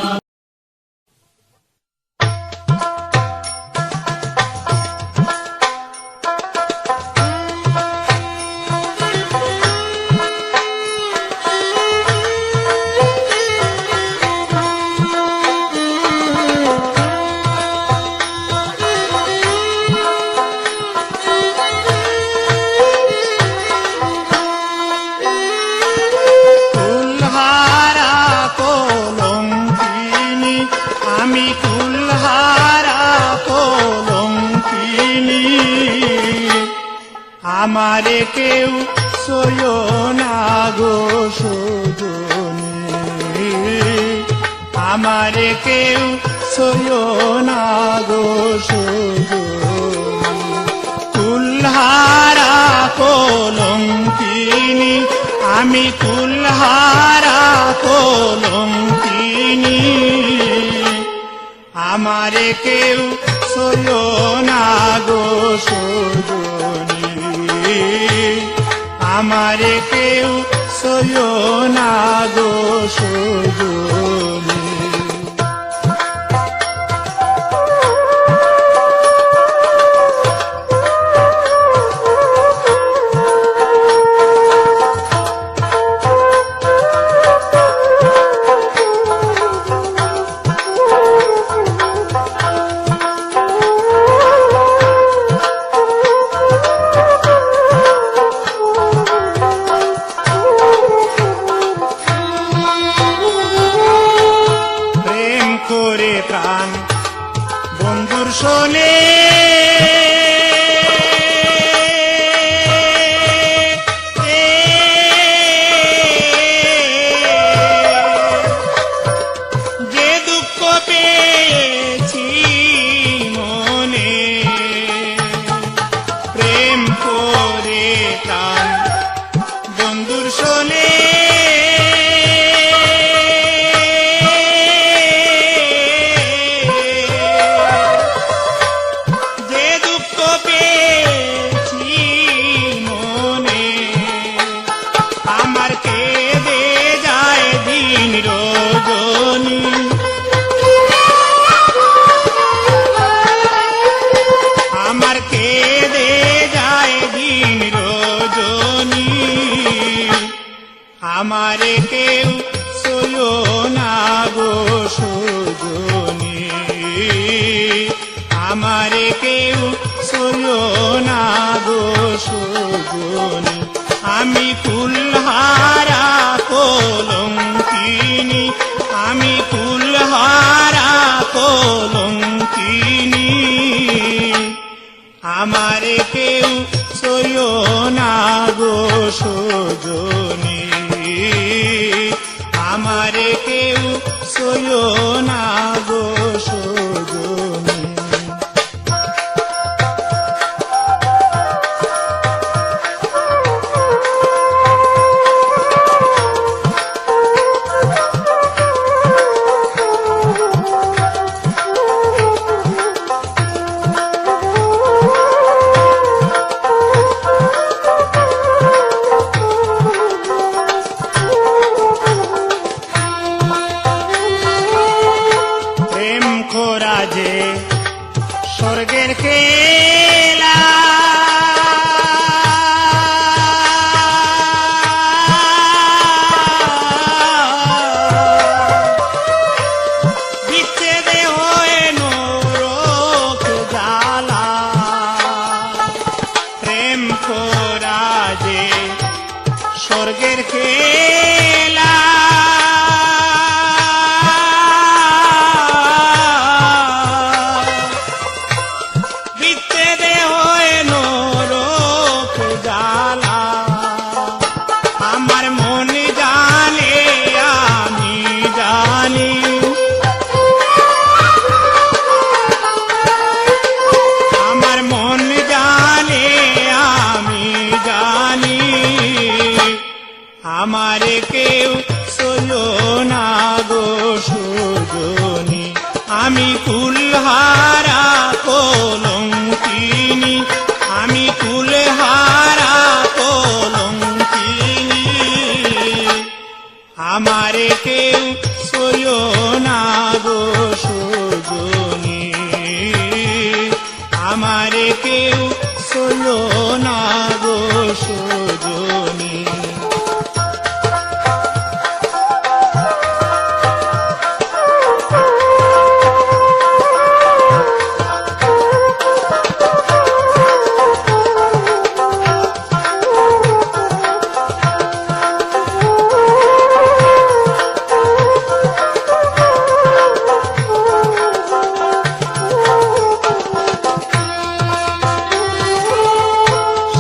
কুলহারা কলঙ্কিনী আমি কুলহারা কলঙ্কিনী আমারে কেউ সয় না গো সজনী আমারে কেউ সয় না গো সজনী কুলহারা কলঙ্কিনী আমি কুলহারা কলঙ্কিনী আমারে কেউ সয় না গো সজনী আমারে কেউ সয় না গো সজনী করে প্রাণ বন্ধুর শোনে যে দুঃখ পেয়েছি মনে প্রেম করে প্রাণ বন্ধুর শোনে আমারে কেউ সইও না গো সজনী, আমারে কেউ সইও না গো সজনী। আমি কুলহারা কলঙ্কিনী, আমি কুলহারা কলঙ্কিনী, আমারে কেউ সইও না গো সজনী, আমারে কেউ সইও না গো সজনী। প্রেম খোরা যে স্বর্গের খেলা, বিচ্ছেদে হয়ে নরক জ্বালা। প্রেম খোরা যে স্বর্গের খেলা, বিচ্ছেদে হয়ে নরক জ্বালা। আমার মন জানে আমি জানি, আমার মন জানে আমি জানি, আমারে কেউ সইও না গো সজনী। আমি কুলহারা কলঙ্কিনী, আমি কুলহারা কলঙ্কিনী, আমারে কেউ সইও না গো সজনী, আমারে কেউ সইও না গো সজনী।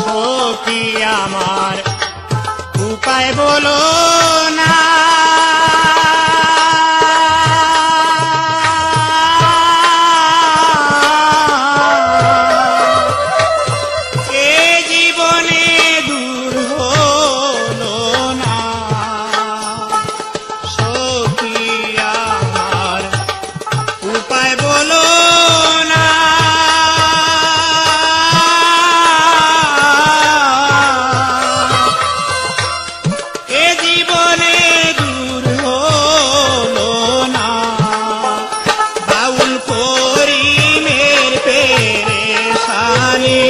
সখী আমার উপায় বলো না, এ জীবনে দূর হলো না। সখী আমার উপায় বলো না, এ জীবনে দূর হলো না। বাউল করিমের পেরেশানি,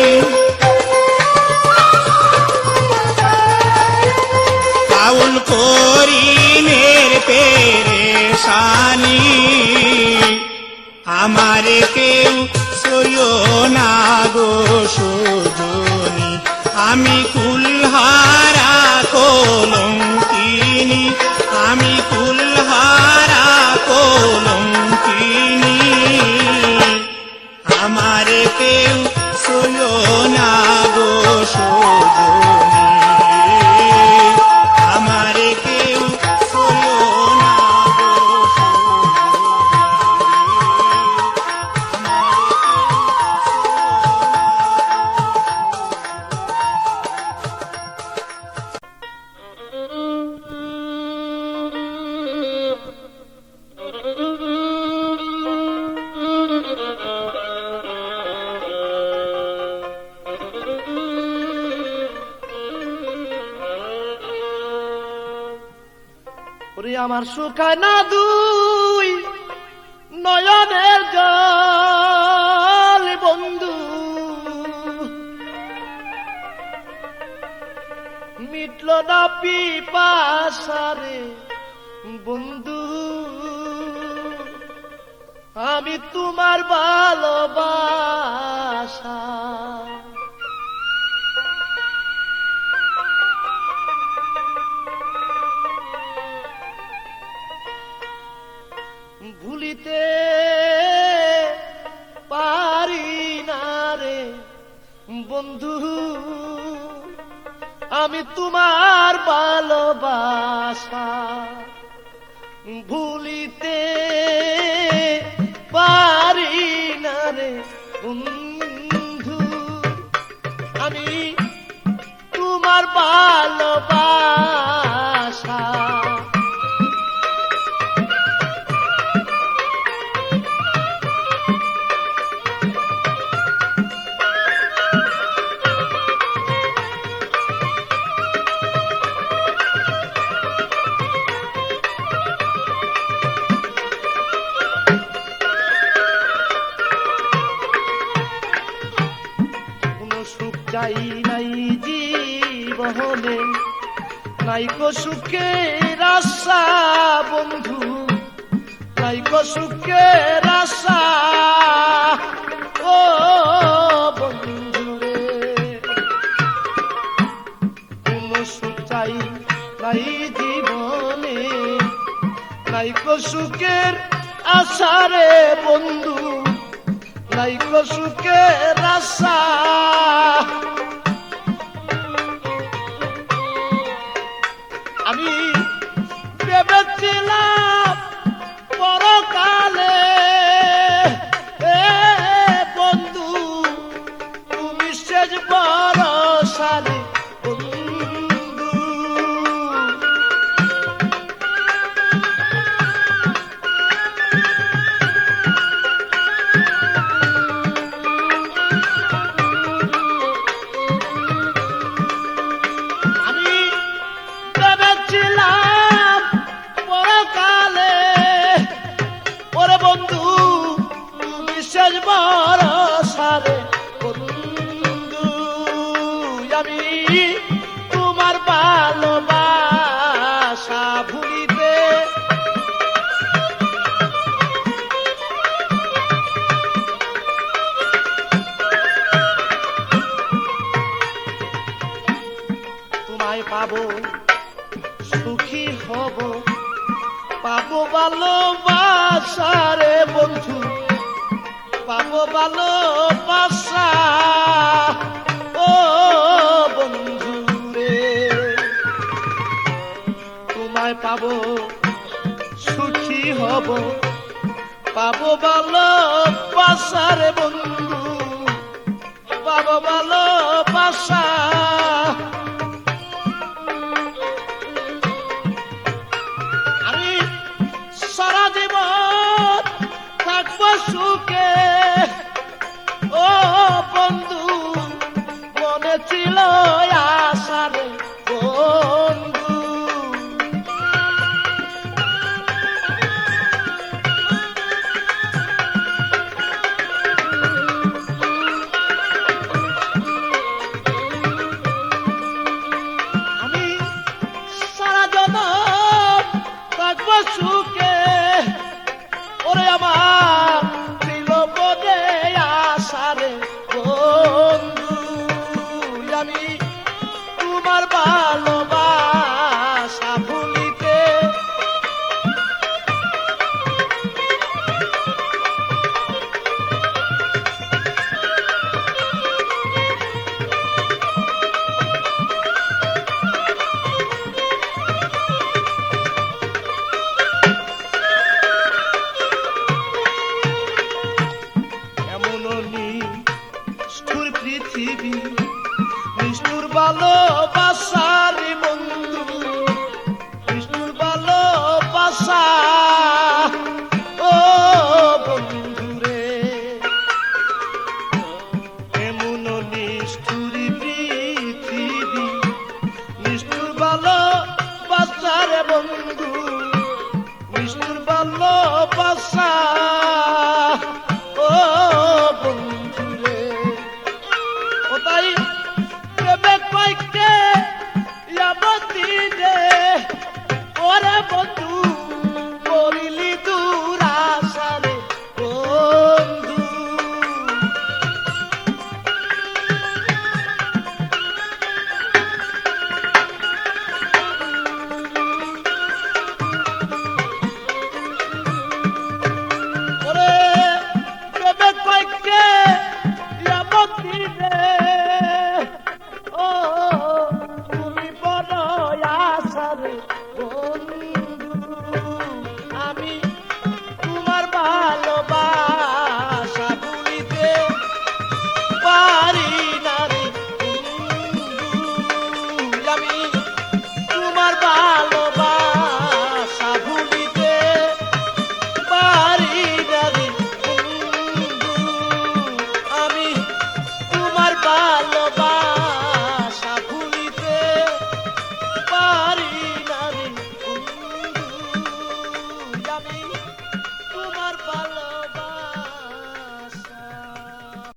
বাউল করিমের পেরেশানি, আমারে কেউ সইও না গো সজনী। আমি কুলহারা কলঙ্কিনী, আমি কুলহারা কলঙ্কিনী, আমারে কেউ সইও না গো সজনী, আমারে কেউ সইও না গো ওরে আমার শুকায় না দুই নয়নের জল বন্ধু, মিটল না পিপাসারে বন্ধু আমি তোমার ভালোবাসা ভুলিতে পারি না রে বন্ধু আমি তোমার ভালোবাসা ভুলিতে পারি না রে বন্ধু আমি তোমার ভালোবাসা চাই নাই জীবনে নাইকো সুখের আশা বন্ধু নাইকো সুখের আশা ও বন্ধু রে কোন সুখ চাই নাই জীবনে নাইকো সুখের আশা রে বন্ধু নাইকো সুখের আশা আমি ভেবেছিলাম পরকালে বন্ধু তুমি শেষ ভরসারে বন্ধু আমি ভেবেছিলাম পরকালে ওরে বন্ধু তুমি শেষ ভরসারে বন্ধু আমি তোমার ভালোবাসা ভুলিতে তোমায় পাবো সুখী হব পাবো ভালোবাসা রে বন্ধু পাবো ভালোবাসা ও বন্ধু রে তোমায় পাবো সুখী হব পাবো ভালোবাসা রে বন্ধু পাবো ভালোবাসা আমি সারা জীবন থাকবো সুখে ও বন্ধু মনে ছিল আশা রে বন্ধু আমি সারা জনম থাকবো সুখে ওরে আমার ছিল বোধে আশা রে